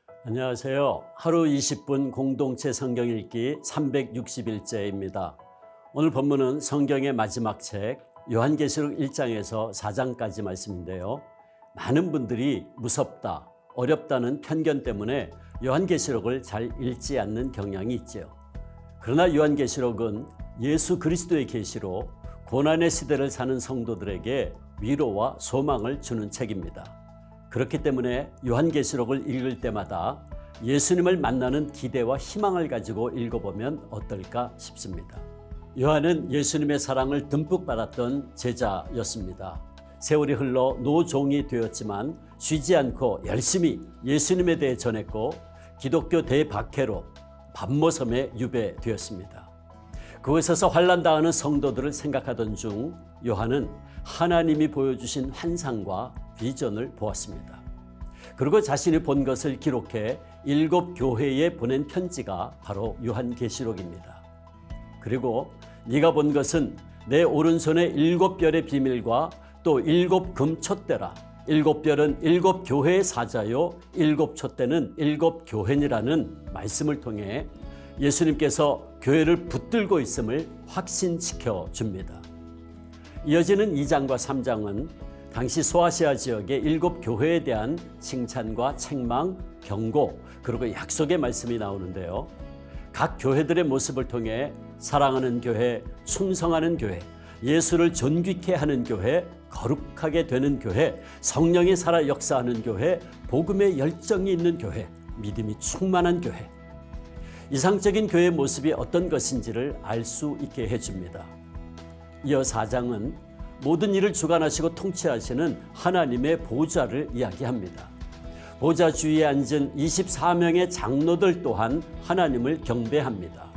안녕하세요. 하루 20분 공동체 성경 읽기 360일째입니다. 오늘 본문은 성경의 마지막 책 요한계시록 1장에서 4장까지 말씀인데요. 많은 분들이 무섭다, 어렵다는 편견 때문에 요한계시록을 잘 읽지 않는 경향이 있죠. 그러나 요한계시록은 예수 그리스도의 계시로 고난의 시대를 사는 성도들에게 위로와 소망을 주는 책입니다. 그렇기 때문에 요한계시록을 읽을 때마다 예수님을 만나는 기대와 희망을 가지고 읽어보면 어떨까 싶습니다. 요한은 예수님의 사랑을 듬뿍 받았던 제자였습니다. 세월이 흘러 노종이 되었지만 쉬지 않고 열심히 예수님에 대해 전했고 기독교 대박해로 반모섬에 유배되었습니다. 그곳에서 환난당하는 성도들을 생각하던 중 요한은 하나님이 보여주신 환상과 비전을 보았습니다. 그리고 자신이 본 것을 기록해 7 교회에 보낸 편지가 바로 요한계시록입니다. 그리고 네가 본 것은 내 오른손의 7 별의 비밀과 또 7 금촛대라. 7 별은 7 교회의 사자요 7 촛대는 7 교회니라는 말씀을 통해 예수님께서 교회를 붙들고 있음을 확신시켜 줍니다. 이어지는 2장과 3장은 당시 소아시아 지역의 7 교회에 대한 칭찬과 책망, 경고, 그리고 약속의 말씀이 나오는데요. 각 교회들의 모습을 통해 사랑하는 교회, 충성하는 교회, 예수를 존귀케 하는 교회, 거룩하게 되는 교회, 성령이 살아 역사하는 교회, 복음의 열정이 있는 교회, 믿음이 충만한 교회. 이상적인 교회의 모습이 어떤 것인지를 알 수 있게 해줍니다. 이어 4장은 모든 일을 주관하시고 통치하시는 하나님의 보좌를 이야기합니다. 보좌 주위에 앉은 24명의 장로들 또한 하나님을 경배합니다.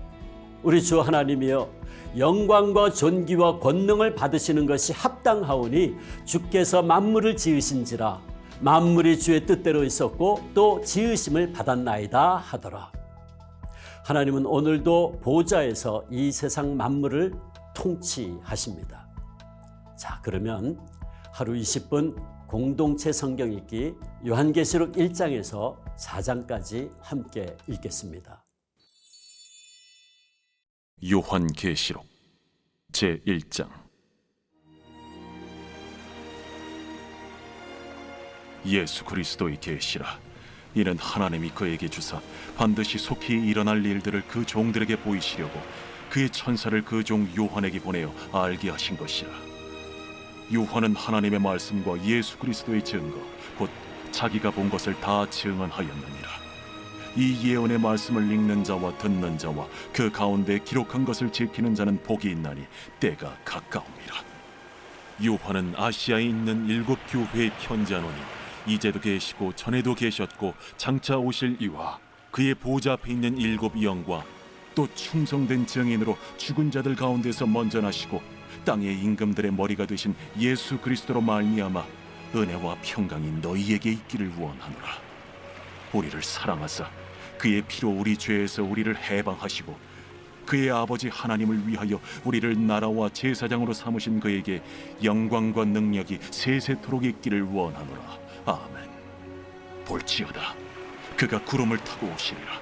우리 주 하나님이여, 영광과 존귀와 권능을 받으시는 것이 합당하오니 주께서 만물을 지으신지라. 만물이 주의 뜻대로 있었고 또 지으심을 받았나이다 하더라. 하나님은 오늘도 보좌에서 이 세상 만물을 통치하십니다. 자, 그러면 하루 20분 공동체 성경 읽기 요한계시록 1장에서 4장까지 함께 읽겠습니다. 요한계시록 제1장. 예수 그리스도의 계시라. 이는 하나님이 그에게 주사 반드시 속히 일어날 일들을 그 종들에게 보이시려고 그의 천사를 그 종 요한에게 보내어 알게 하신 것이라. 요한은 하나님의 말씀과 예수 그리스도의 증거, 곧 자기가 본 것을 다 증언하였느니라. 이 예언의 말씀을 읽는 자와 듣는 자와 그 가운데 기록한 것을 지키는 자는 복이 있나니 때가 가까움이라. 요한은 아시아에 있는 7 교회에 편지하노니 이제도 계시고 전에도 계셨고 장차 오실 이와 그의 보좌 앞에 있는 7 영과 또 충성된 증인으로 죽은 자들 가운데서 먼저 나시고 땅의 임금들의 머리가 되신 예수 그리스도로 말미암아 은혜와 평강이 너희에게 있기를 원하노라. 우리를 사랑하사 그의 피로 우리 죄에서 우리를 해방하시고 그의 아버지 하나님을 위하여 우리를 나라와 제사장으로 삼으신 그에게 영광과 능력이 세세토록 있기를 원하노라. 아멘. 볼지어다, 그가 구름을 타고 오시리라.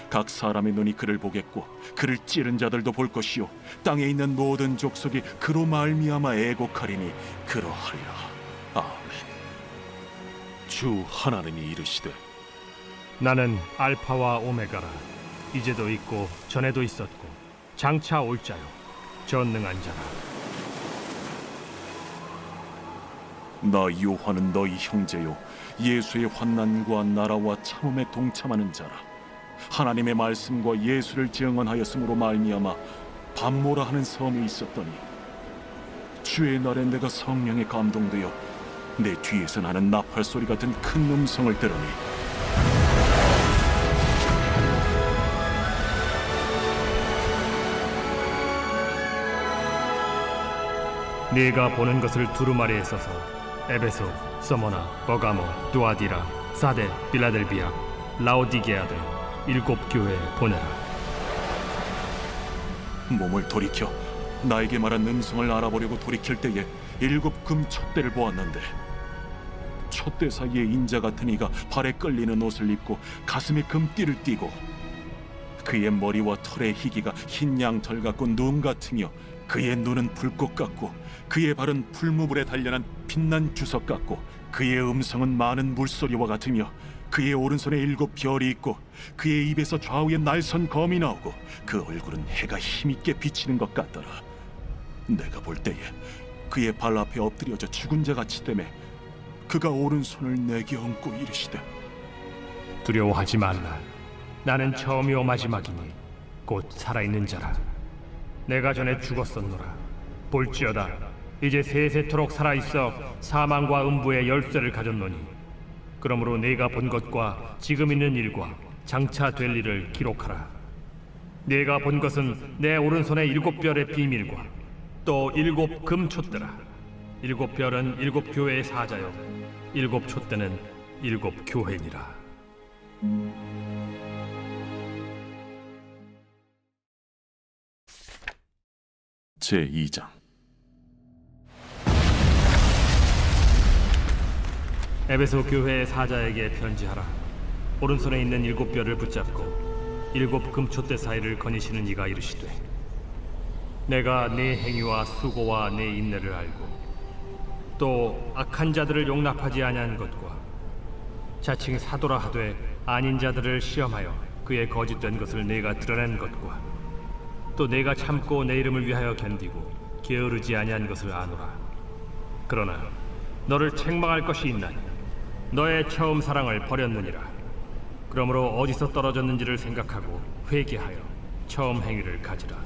각 사람의 눈이 그를 보겠고 그를 찌른 자들도 볼 것이요 땅에 있는 모든 족속이 그로 말미암아 애곡하리니 그러하리라. 아멘. 주 하나님이 이르시되 나는 알파와 오메가라. 이제도 있고 전에도 있었고 장차 올 자요 전능한 자라. 나 요한은 너희 형제요 예수의 환난과 나라와 참음에 동참하는 자라. 하나님의 말씀과 예수를 증언하였으므로 말미암아 밤모라 하는 섬에 있었더니 주의 날에 내가 성령에 감동되어 내 뒤에서 나는 나팔 소리 같은 큰 음성을 들으니 네가 보는 것을 두루마리에 써서 에베소, 서머나, 버가모, 두아디라, 사데, 빌라델비아, 라오디게아들 7 교회에 보내라. 몸을 돌이켜 나에게 말한 음성을 알아보려고 돌이킬 때에 7 금촛대를 보았는데 촛대 사이의 인자 같은 이가 발에 끌리는 옷을 입고 가슴에 금띠를 띠고 그의 머리와 털의 희기가 흰 양털 같고 눈 같으며 그의 눈은 불꽃 같고 그의 발은 풀무불에 단련한 빛난 주석 같고 그의 음성은 많은 물소리와 같으며 그의 오른손에 7 별이 있고 그의 입에서 좌우에 날선 검이 나오고 그 얼굴은 해가 힘있게 비치는 것 같더라. 내가 볼 때에 그의 발 앞에 엎드려져 죽은 자 같이 되매 그가 오른손을 내게 얹고 이르시되 두려워하지 말라. 나는 처음이요 마지막이니 곧 살아있는 자라. 내가 전에 죽었었노라. 볼지어다 이제 세세토록 살아있어 사망과 음부의 열쇠를 가졌노니 그러므로 내가 본 것과 지금 있는 일과 장차 될 일을 기록하라. 내가 본 것은 내 오른손의 7 별의 비밀과 또 7 금촛대라. 7 별은 7 교회의 사자요 7 촛대는 7 교회니라. 제2장. 에베소 교회의 사자에게 편지하라. 오른손에 있는 7 별을 붙잡고 7 금촛대 사이를 거니시는 이가 이르시되 내가 네 행위와 수고와 네 인내를 알고 또 악한 자들을 용납하지 아니한 것과 자칭 사도라 하되 아닌 자들을 시험하여 그의 거짓된 것을 내가 드러낸 것과 또 내가 참고 내 이름을 위하여 견디고 게으르지 아니한 것을 아노라. 그러나 너를 책망할 것이 있나니 너의 처음 사랑을 버렸느니라. 그러므로 어디서 떨어졌는지를 생각하고 회개하여 처음 행위를 가지라.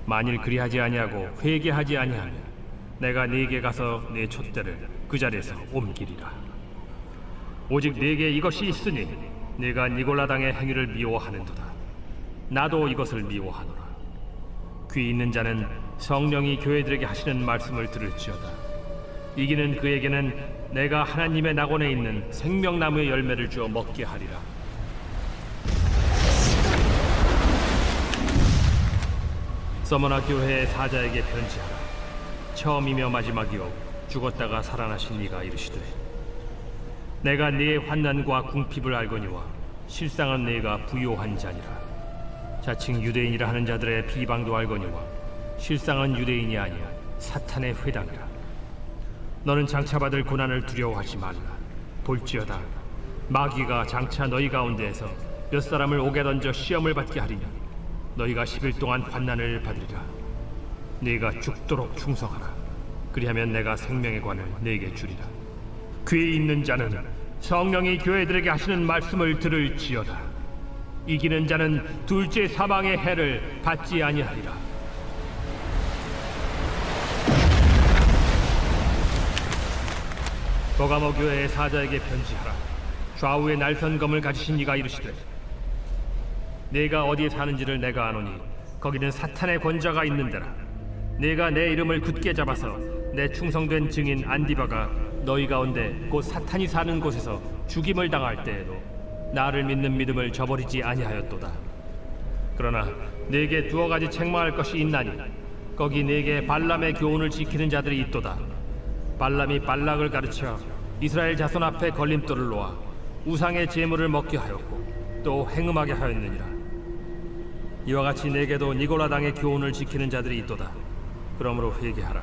만일 그리하지 아니하고 회개하지 아니하면 내가 네게 가서 네 촛대를 그 자리에서 옮기리라. 오직 네게 이것이 있으니 네가 니골라당의 행위를 미워하는도다. 나도 이것을 미워하노라. 귀 있는 자는 성령이 교회들에게 하시는 말씀을 들을지어다. 이기는 그에게는 내가 하나님의 낙원에 있는 생명나무의 열매를 주어 먹게 하리라. 서머나 교회의 사자에게 편지하라. 처음이며 마지막이요 죽었다가 살아나신 이가 이르시되 내가 네의 환난과 궁핍을 알거니와 실상은 네가 부요한 자니라. 자칭 유대인이라 하는 자들의 비방도 알거니와 실상은 유대인이 아니야 사탄의 회당이라. 너는 장차 받을 고난을 두려워하지 말라. 볼지어다 마귀가 장차 너희 가운데에서 몇 사람을 옥에 던져 시험을 받게 하리니 너희가 10일 동안 환난을 받으리라. 네가 죽도록 충성하라. 그리하면 내가 생명의 관을 네게 주리라. 귀 있는 자는 성령이 교회들에게 하시는 말씀을 들을지어다. 이기는 자는 둘째 사망의 해를 받지 아니하리라. 버가모 교회의 사자에게 편지하라. 좌우에 날선 검을 가지신 이가 이르시되 내가 어디에 사는지를 내가 아노니 거기는 사탄의 권자가 있는 데라. 내가 내 이름을 굳게 잡아서 내 충성된 증인 안디바가 너희 가운데 곧 사탄이 사는 곳에서 죽임을 당할 때에도 나를 믿는 믿음을 저버리지 아니하였도다. 그러나 네게 두어 가지 책망할 것이 있나니 거기 네게 발람의 교훈을 지키는 자들이 있도다. 발람이 발락을 가르쳐 이스라엘 자손 앞에 걸림돌을 놓아 우상의 제물을 먹게 하였고 또 행음하게 하였느니라. 이와 같이 네게도 니골라당의 교훈을 지키는 자들이 있도다. 그러므로 회개하라.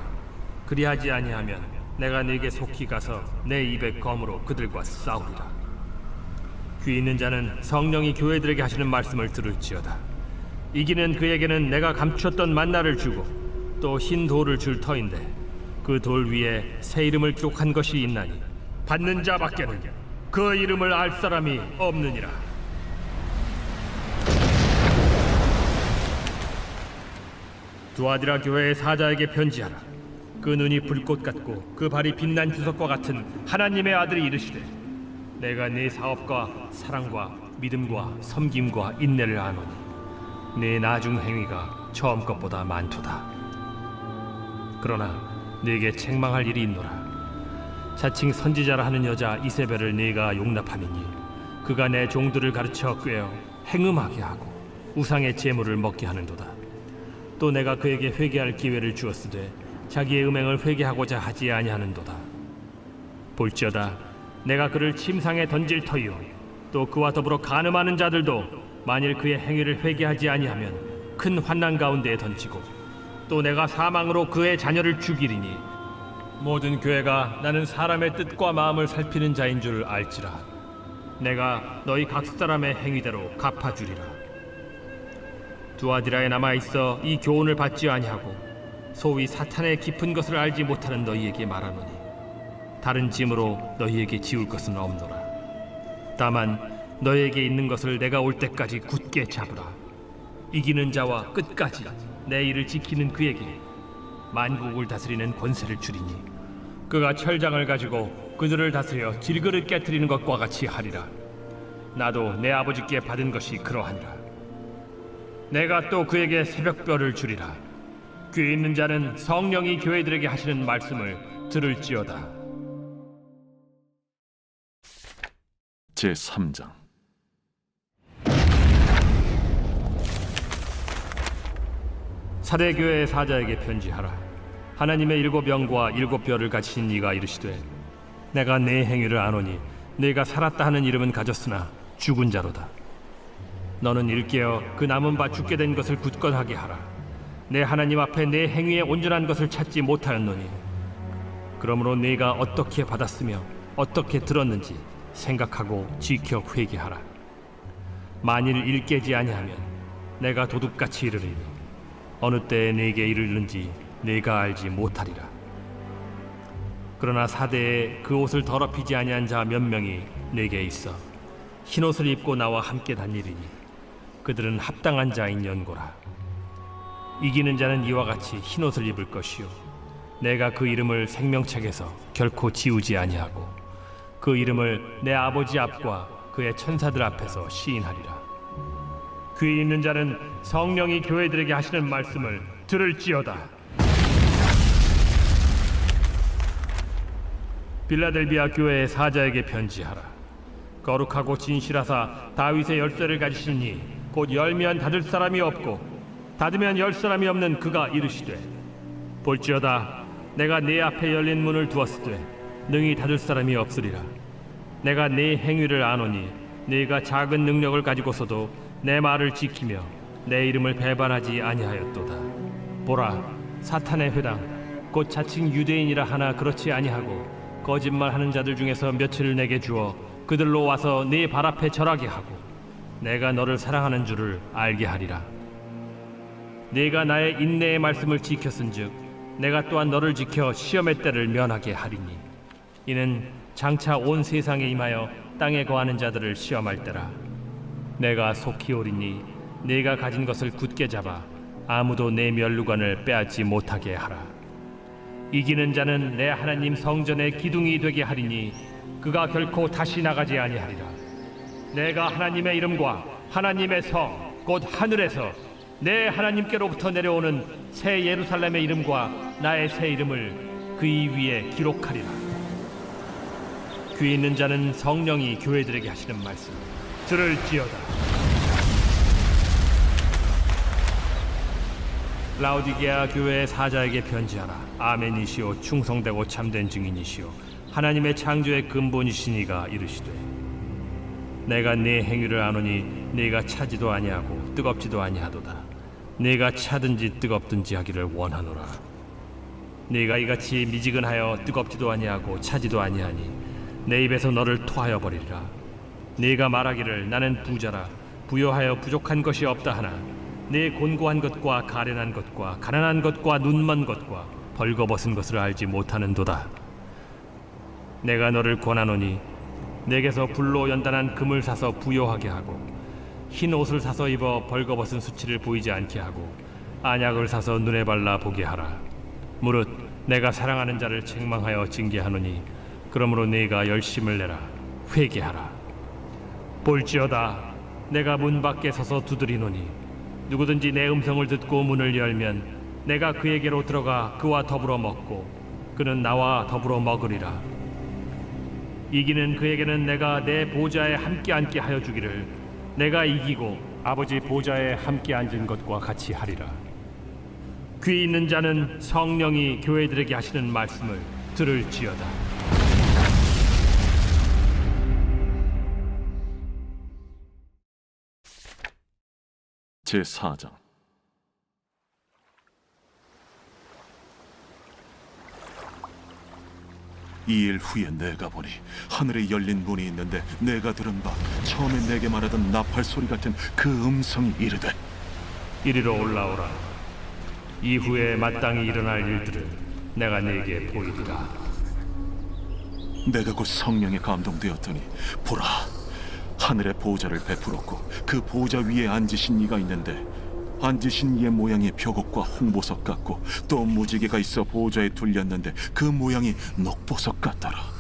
그리하지 아니하면 내가 네게 속히 가서 내 입의 검으로 그들과 싸우리라. 귀 있는 자는 성령이 교회들에게 하시는 말씀을 들을지어다. 이기는 그에게는 내가 감추었던 만나를 주고 또 흰 돌을 줄 터인데 그 돌 위에 새 이름을 기록한 것이 있나니 받는 자밖에는 그 이름을 알 사람이 없느니라. 두아디라 교회의 사자에게 편지하라. 그 눈이 불꽃 같고 그 발이 빛난 주석과 같은 하나님의 아들이 이르시되 내가 네 사업과 사랑과 믿음과 섬김과 인내를 아노니 네 나중 행위가 처음 것보다 많도다. 그러나 네게 책망할 일이 있노라. 자칭 선지자라 하는 여자 이세벨을 네가 용납하느니 그가 내 종들을 가르쳐 꾀어 행음하게 하고 우상의 제물을 먹게 하는도다. 또 내가 그에게 회개할 기회를 주었으되 자기의 음행을 회개하고자 하지 아니하는도다. 볼지어다 내가 그를 침상에 던질 터이요 또 그와 더불어 간음하는 자들도 만일 그의 행위를 회개하지 아니하면 큰 환난 가운데에 던지고 또 내가 사망으로 그의 자녀를 죽이리니 모든 교회가 나는 사람의 뜻과 마음을 살피는 자인 줄 알지라. 내가 너희 각 사람의 행위대로 갚아주리라. 두아디라에 남아있어 이 교훈을 받지 아니하고 소위 사탄의 깊은 것을 알지 못하는 너희에게 말하노니 다른 짐으로 너희에게 지울 것은 없노라. 다만 너희에게 있는 것을 내가 올 때까지 굳게 잡으라. 이기는 자와 끝까지 내 일을 지키는 그에게 만국을 다스리는 권세를 주리니 그가 철장을 가지고 그들을 다스려 질그릇 깨뜨리는 것과 같이 하리라. 나도 내 아버지께 받은 것이 그러하니라. 내가 또 그에게 새벽별을 주리라. 귀 있는 자는 성령이 교회들에게 하시는 말씀을 들을지어다. 제3장. 사대교회의 사자에게 편지하라. 하나님의 7영과 7별을 가지신 이가 이르시되 내가 내 행위를 아노니 네가 살았다 하는 이름은 가졌으나 죽은 자로다. 너는 일깨어 그 남은 바 죽게 된 것을 굳건하게 하라. 내 하나님 앞에 내 행위의 온전한 것을 찾지 못하였노니 그러므로 네가 어떻게 받았으며 어떻게 들었는지 생각하고 지켜 회개하라. 만일 일깨지 아니하면 내가 도둑같이 이르리니 어느 때에 네게 이르는지 네가 알지 못하리라. 그러나 사대에 그 옷을 더럽히지 아니한 자 몇 명이 네게 있어 흰옷을 입고 나와 함께 다니리니 그들은 합당한 자인 연고라. 이기는 자는 이와 같이 흰옷을 입을 것이요 내가 그 이름을 생명책에서 결코 지우지 아니하고 그 이름을 내 아버지 앞과 그의 천사들 앞에서 시인하리라. 귀 있는 자는 성령이 교회들에게 하시는 말씀을 들을지어다. 빌라델비아 교회의 사자에게 편지하라. 거룩하고 진실하사 다윗의 열쇠를 가지신 이 곧 열면 닫을 사람이 없고 닫으면 열 사람이 없는 그가 이르시되 볼지어다 내가 네 앞에 열린 문을 두었으되 능히 닫을 사람이 없으리라. 내가 네 행위를 아노니 네가 작은 능력을 가지고서도 내 말을 지키며 내 이름을 배반하지 아니하였도다. 보라 사탄의 회당 곧 자칭 유대인이라 하나 그렇지 아니하고 거짓말하는 자들 중에서 며칠을 내게 주어 그들로 와서 네 발 앞에 절하게 하고 내가 너를 사랑하는 줄을 알게 하리라. 네가 나의 인내의 말씀을 지켰은즉 내가 또한 너를 지켜 시험의 때를 면하게 하리니 이는 장차 온 세상에 임하여 땅에 거하는 자들을 시험할 때라. 내가 속히 오리니 네가 가진 것을 굳게 잡아 아무도 내 면류관을 빼앗지 못하게 하라. 이기는 자는 내 하나님 성전의 기둥이 되게 하리니 그가 결코 다시 나가지 아니하리라. 내가 하나님의 이름과 하나님의 성 곧 하늘에서 내 하나님께로부터 내려오는 새 예루살렘의 이름과 나의 새 이름을 그이 위에 기록하리라. 귀 있는 자는 성령이 교회들에게 하시는 말씀 들을지어다. 라오디게아 교회의 사자에게 편지하라. 아멘이시오 충성되고 참된 증인이시오 하나님의 창조의 근본이시니가 이르시되 내가 네 행위를 아노니 네가 차지도 아니하고 뜨겁지도 아니하도다. 네가 차든지 뜨겁든지 하기를 원하노라. 네가 이같이 미지근하여 뜨겁지도 아니하고 차지도 아니하니 내 입에서 너를 토하여 버리리라. 네가 말하기를 나는 부자라 부여하여 부족한 것이 없다 하나 네 곤고한 것과 가련한 것과 가난한 것과 눈먼 것과 벌거벗은 것을 알지 못하는도다. 내가 너를 권하노니 내게서 불로 연단한 금을 사서 부요하게 하고 흰 옷을 사서 입어 벌거벗은 수치를 보이지 않게 하고 안약을 사서 눈에 발라 보게 하라. 무릇 내가 사랑하는 자를 책망하여 징계하노니 그러므로 네가 열심을 내라 회개하라. 볼지어다 내가 문 밖에 서서 두드리노니 누구든지 내 음성을 듣고 문을 열면 내가 그에게로 들어가 그와 더불어 먹고 그는 나와 더불어 먹으리라. 이기는 그에게는 내가 내 보좌에 함께 앉게 하여 주기를 내가 이기고 아버지 보좌에 함께 앉은 것과 같이 하리라. 귀 있는 자는 성령이 교회들에게 하시는 말씀을 들을지어다. 제4장. 이 일 후에 내가 보니 하늘에 열린 문이 있는데 내가 들은 바 처음에 내게 말하던 나팔 소리 같은 그 음성이 이르되 이리로 올라오라. 이후에 마땅히 일어날 일들을 내가 네게 보이리라. 내가 곧 성령에 감동되었더니 보라, 하늘에 보좌를 베풀었고 그 보좌 위에 앉으신 이가 있는데 앉으신 이의 모양이 벽옥과 홍보석 같고 또 무지개가 있어 보좌에 둘렸는데 그 모양이 녹보석 같더라.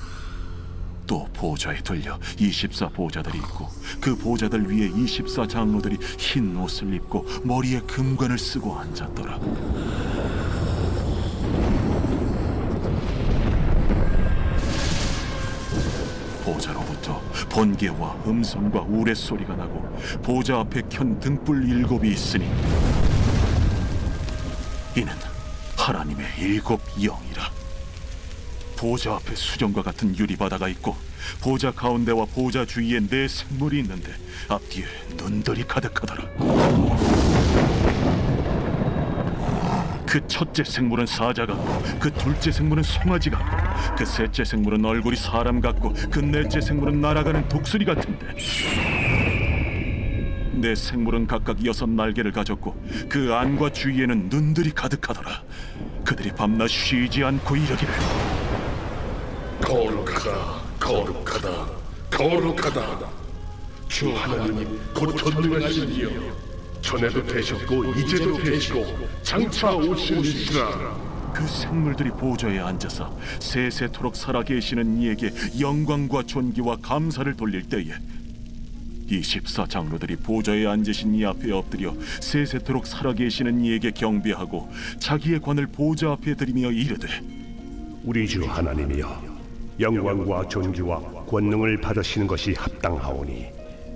또 보좌에 둘려 24 보좌들이 있고 그 보좌들 위에 24 장로들이 흰 옷을 입고 머리에 금관을 쓰고 앉았더라. 보좌로부터 번개와 음성과 우레소리가 나고 보좌 앞에 켠 등불 7이 있으니 이는 하나님의 7 영이라. 보좌 앞에 수정과 같은 유리바다가 있고 보좌 가운데와 보좌 주위에 4 생물이 있는데 앞뒤에 눈들이 가득하더라. 그 첫째 생물은 사자 같고 그 둘째 생물은 송아지 같고 그 셋째 생물은 얼굴이 사람 같고 그 넷째 생물은 날아가는 독수리 같은데 4 생물은 각각 6 날개를 가졌고 그 안과 주위에는 눈들이 가득하더라. 그들이 밤낮 쉬지 않고 이르기를 거룩하다, 거룩하다, 거룩하다. 주 하나님 곧 전능하신 이여, 전에도 되셨고 이제도 되시고 장차 오시리시라. 그 생물들이 보좌에 앉아서 세세토록 살아계시는 이에게 영광과 존귀와 감사를 돌릴 때에 24 장로들이 보좌에 앉으신 이 앞에 엎드려 세세토록 살아계시는 이에게 경배하고 자기의 관을 보좌 앞에 들이며 이르되 우리 주 하나님이여, 영광과 존귀와 권능을 받으시는 것이 합당하오니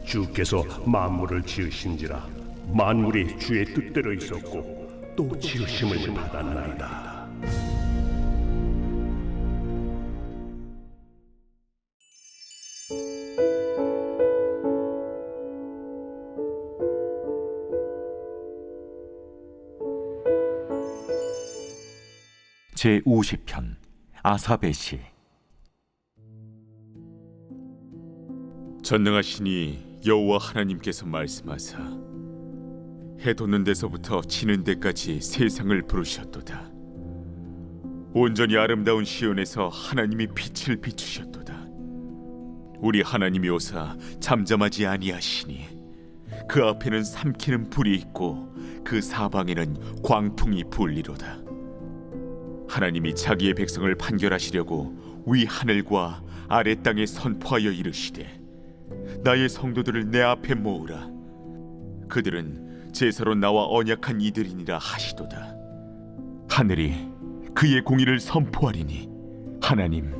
주께서 만물을 지으신지라 만물이 주의 뜻대로 있었고 또 지으심을 받았나이다. 제50편 아삽의 시. 전능하시니 여호와 하나님께서 말씀하사 해 돋는 데서부터 지는 데까지 세상을 부르셨도다. 온전히 아름다운 시온에서 하나님이 빛을 비추셨도다. 우리 하나님이 오사 잠잠하지 아니하시니 그 앞에는 삼키는 불이 있고 그 사방에는 광풍이 불리로다. 하나님이 자기의 백성을 판결하시려고 위 하늘과 아래 땅에 선포하여 이르시되 나의 성도들을 내 앞에 모으라. 그들은 제사로 나와 언약한 이들이니라 하시도다. 하늘이 그의 공의를 선포하리니 하나님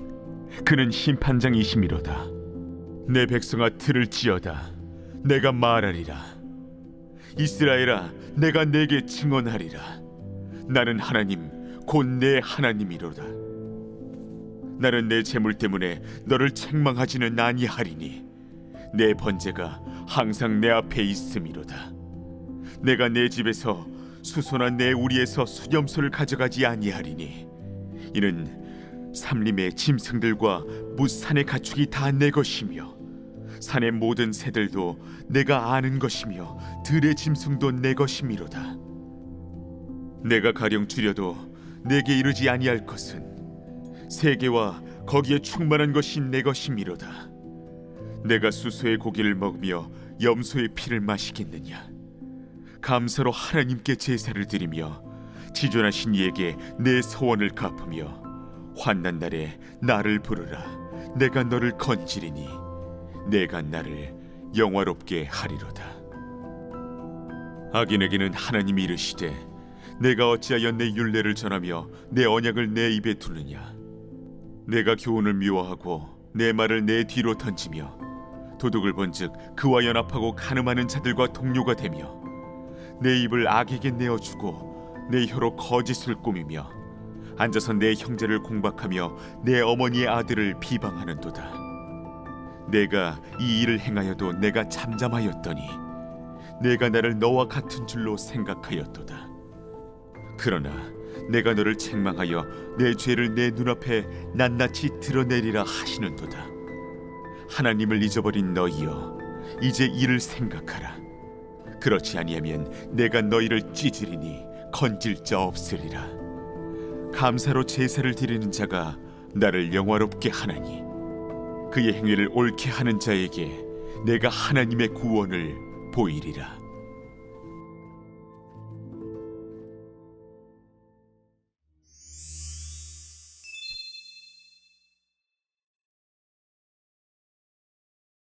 그는 심판장이시미로다. 내 백성아 들을지어다. 내가 말하리라. 이스라엘아 내가 내게 증언하리라. 나는 하나님 곧 내 하나님이로다. 나는 내 재물 때문에 너를 책망하지는 아니하리니 내 번제가 항상 내 앞에 있음이로다. 내가 내 집에서 수소나 내 우리에서 수염소를 가져가지 아니하리니 이는 삼림의 짐승들과 무산의 가축이 다 내 것이며 산의 모든 새들도 내가 아는 것이며 들의 짐승도 내 것이미로다. 내가 가령 줄여도 내게 이르지 아니할 것은 세계와 거기에 충만한 것이 내 것이미로다. 내가 수소의 고기를 먹으며 염소의 피를 마시겠느냐. 감사로 하나님께 제사를 드리며 지존하신 이에게 내 소원을 갚으며 환난 날에 나를 부르라. 내가 너를 건지리니 내가 나를 영화롭게 하리로다. 악인에게는 하나님이 이르시되 내가 어찌하여 내 율례를 전하며 내 언약을 내 입에 두느냐. 내가 교훈을 미워하고 내 말을 내 뒤로 던지며 도둑을 본즉 그와 연합하고 간음하는 자들과 동료가 되며 내 입을 악에게 내어주고 내 혀로 거짓을 꾸미며 앉아서 내 형제를 공박하며 내 어머니의 아들을 비방하는도다. 내가 이 일을 행하여도 내가 잠잠하였더니 내가 나를 너와 같은 줄로 생각하였도다. 그러나 내가 너를 책망하여 내 죄를 내 눈앞에 낱낱이 드러내리라 하시는도다. 하나님을 잊어버린 너희여, 이제 이를 생각하라. 그렇지 아니하면 내가 너희를 찢으리니 건질 자 없으리라. 감사로 제사를 드리는 자가 나를 영화롭게 하나니 그의 행위를 옳게 하는 자에게 내가 하나님의 구원을 보이리라.